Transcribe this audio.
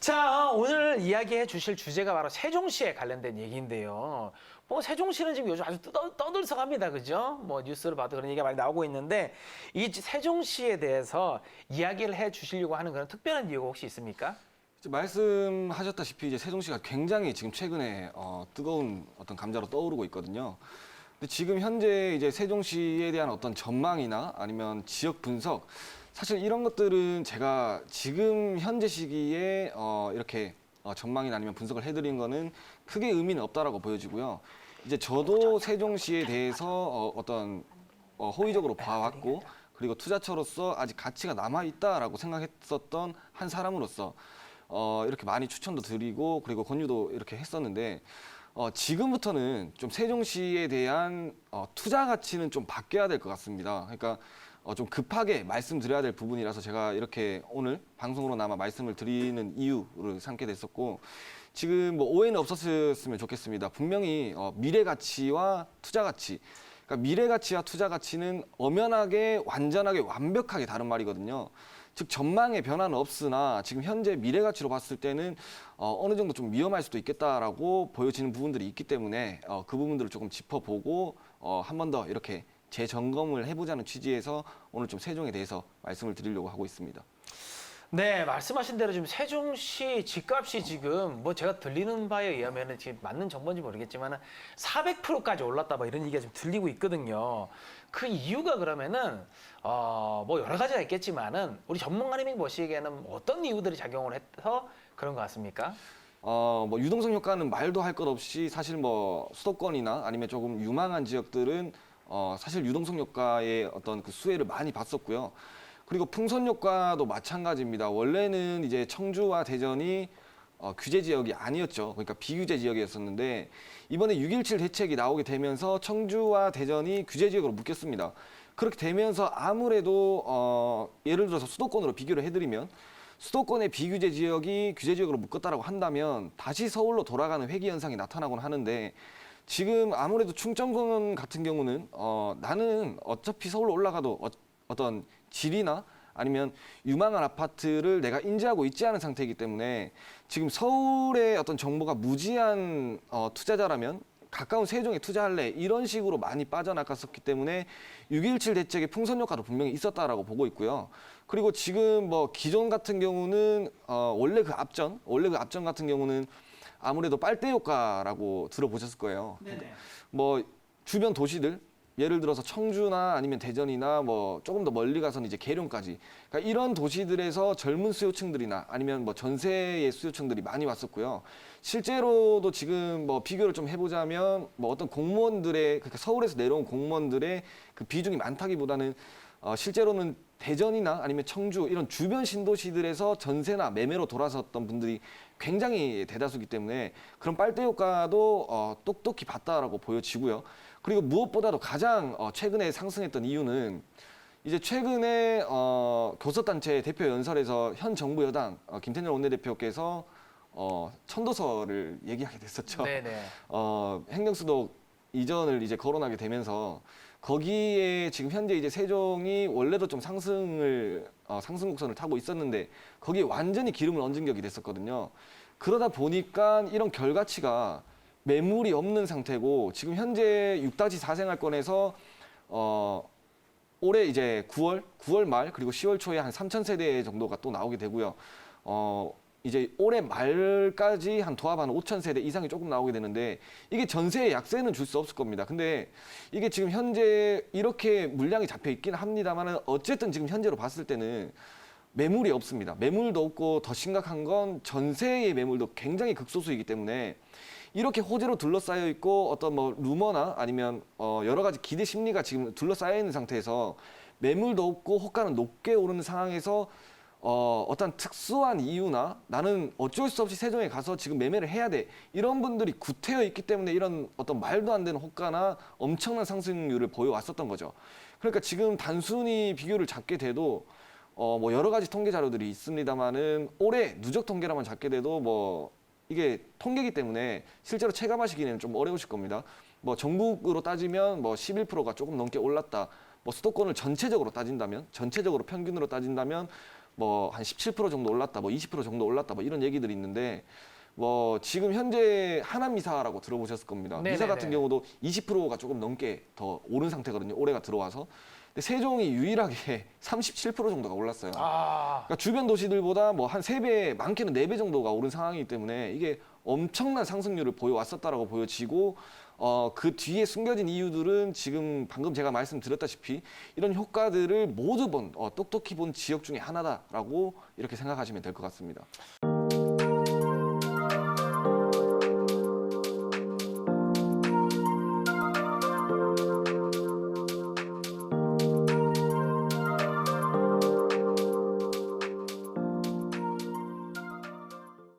자, 오늘 이야기해 주실 주제가 바로 세종시에 관련된 얘기인데요. 뭐 세종시는 지금 요즘 아주 떠들썩합니다. 그죠? 뭐 뉴스를 봐도 그런 얘기가 많이 나오고 있는데 이 세종시에 대해서 이야기를 해 주시려고 하는 그런 특별한 이유가 혹시 있습니까? 말씀하셨다시피 이제 세종시가 굉장히 지금 최근에 뜨거운 어떤 감자로 떠오르고 있거든요. 근데 지금 현재 이제 세종시에 대한 어떤 전망이나 아니면 지역 분석, 사실 이런 것들은 제가 지금 현재 시기에 이렇게 전망이나 아니면 분석을 해드린 거는 크게 의미는 없다라고 보여지고요. 이제 저도 세종시에 대해서 어떤 호의적으로 봐왔고, 그리고 투자처로서 아직 가치가 남아 있다라고 생각했었던 한 사람으로서 이렇게 많이 추천도 드리고 그리고 권유도 이렇게 했었는데, 지금부터는 좀 세종시에 대한 투자 가치는 좀 바뀌어야 될 것 같습니다. 그러니까 좀 급하게 말씀드려야 될 부분이라서 제가 이렇게 오늘 방송으로나마 말씀을 드리는 이유를 삼게 됐었고, 지금 뭐 오해는 없었으면 좋겠습니다. 분명히 미래 가치와 투자 가치, 그러니까 미래 가치와 투자 가치는 엄연하게 완전하게 완벽하게 다른 말이거든요. 즉 전망의 변화는 없으나 지금 현재 미래 가치로 봤을 때는 어느 정도 좀 위험할 수도 있겠다라고 보여지는 부분들이 있기 때문에 그 부분들을 조금 짚어보고 한 번 더 이렇게 재점검을 해보자는 취지에서 오늘 좀 세종에 대해서 말씀을 드리려고 하고 있습니다. 네, 말씀하신 대로 지금 세종시 집값이 지금 뭐 제가 들리는 바에 의하면은 지금 맞는 정보인지 모르겠지만은 400%까지 올랐다 뭐 이런 얘기가 좀 들리고 있거든요. 그 이유가 그러면은 뭐 여러 가지가 있겠지만은 우리 전문가님이 보시기에는 어떤 이유들이 작용을 해서 그런 것 같습니까? 뭐 유동성 효과는 말도 할 것 없이 사실 뭐 수도권이나 아니면 조금 유망한 지역들은 사실 유동성 효과의 어떤 그 수혜를 많이 봤었고요. 그리고 풍선 효과도 마찬가지입니다. 원래는 이제 청주와 대전이 규제 지역이 아니었죠. 그러니까 비규제 지역이었었는데 이번에 6.17 대책이 나오게 되면서 청주와 대전이 규제 지역으로 묶였습니다. 그렇게 되면서 아무래도 예를 들어서 수도권으로 비교를 해드리면 수도권의 비규제 지역이 규제 지역으로 묶었다라고 한다면 다시 서울로 돌아가는 회귀 현상이 나타나곤 하는데, 지금 아무래도 충청권 같은 경우는 나는 어차피 서울로 올라가도 어떤 질이나 아니면 유망한 아파트를 내가 인지하고 있지 않은 상태이기 때문에 지금 서울의 어떤 정보가 무지한 투자자라면 가까운 세종에 투자할래 이런 식으로 많이 빠져나갔었기 때문에 6.17 대책의 풍선 효과도 분명히 있었다라고 보고 있고요. 그리고 지금 뭐 기존 같은 경우는 원래 그 앞전 같은 경우는 아무래도 빨대 효과라고 들어보셨을 거예요. 네네. 뭐 주변 도시들, 예를 들어서 청주나 아니면 대전이나 뭐 조금 더 멀리 가서는 이제 계룡까지, 그러니까 이런 도시들에서 젊은 수요층들이나 아니면 뭐 전세의 수요층들이 많이 왔었고요. 실제로도 지금 뭐 비교를 좀 해보자면 뭐 어떤 공무원들의, 그러니까 서울에서 내려온 공무원들의 그 비중이 많다기보다는 실제로는 대전이나 아니면 청주 이런 주변 신도시들에서 전세나 매매로 돌아섰던 분들이 굉장히 대다수이기 때문에 그런 빨대 효과도 똑똑히 봤다라고 보여지고요. 그리고 무엇보다도 가장 최근에 상승했던 이유는 이제 최근에 교섭단체 대표 연설에서 현 정부 여당 김태년 원내대표께서 천도서를 얘기하게 됐었죠. 네네. 행정수도 이전을 이제 거론하게 되면서 거기에 지금 현재 이제 세종이 원래도 좀 상승 곡선을 타고 있었는데 거기에 완전히 기름을 얹은 격이 됐었거든요. 그러다 보니까 이런 결과치가 매물이 없는 상태고, 지금 현재 6다지 4생활권에서 올해 이제 9월 말 그리고 10월 초에 한 3,000세대 정도가 또 나오게 되고요. 이제 올해 말까지 한 도합 한 5,000세대 이상이 조금 나오게 되는데, 이게 전세의 약세는 줄 수 없을 겁니다. 근데 이게 지금 현재 이렇게 물량이 잡혀 있긴 합니다만 어쨌든 지금 현재로 봤을 때는 매물이 없습니다. 매물도 없고 더 심각한 건 전세의 매물도 굉장히 극소수이기 때문에 이렇게 호재로 둘러싸여 있고 어떤 뭐 루머나 아니면 여러 가지 기대 심리가 지금 둘러싸여 있는 상태에서 매물도 없고 호가는 높게 오르는 상황에서 어떤 특수한 이유나 나는 어쩔 수 없이 세종에 가서 지금 매매를 해야 돼, 이런 분들이 구태여 있기 때문에 이런 어떤 말도 안 되는 호가나 엄청난 상승률을 보여왔었던 거죠. 그러니까 지금 단순히 비교를 잡게 돼도 뭐 여러 가지 통계 자료들이 있습니다만은 올해 누적 통계라만 잡게 돼도 뭐 이게 통계이기 때문에 실제로 체감하시기에는 좀 어려우실 겁니다. 뭐 전국으로 따지면 뭐 11%가 조금 넘게 올랐다. 뭐 수도권을 전체적으로 따진다면, 전체적으로 평균으로 따진다면 뭐 한 17% 정도 올랐다, 뭐 20% 정도 올랐다, 뭐 이런 얘기들이 있는데 뭐 지금 현재 하남미사라고 들어보셨을 겁니다. 네네네. 미사 같은 경우도 20%가 조금 넘게 더 오른 상태거든요. 올해가 들어와서. 근데 세종이 유일하게 37% 정도가 올랐어요. 아, 그러니까 주변 도시들보다 뭐 한 3배, 많게는 4배 정도가 오른 상황이기 때문에 이게 엄청난 상승률을 보여왔었다라고 보여지고 그 뒤에 숨겨진 이유들은 지금 방금 제가 말씀드렸다시피 이런 효과들을 모두 똑똑히 본 지역 중에 하나다라고 이렇게 생각하시면 될 것 같습니다.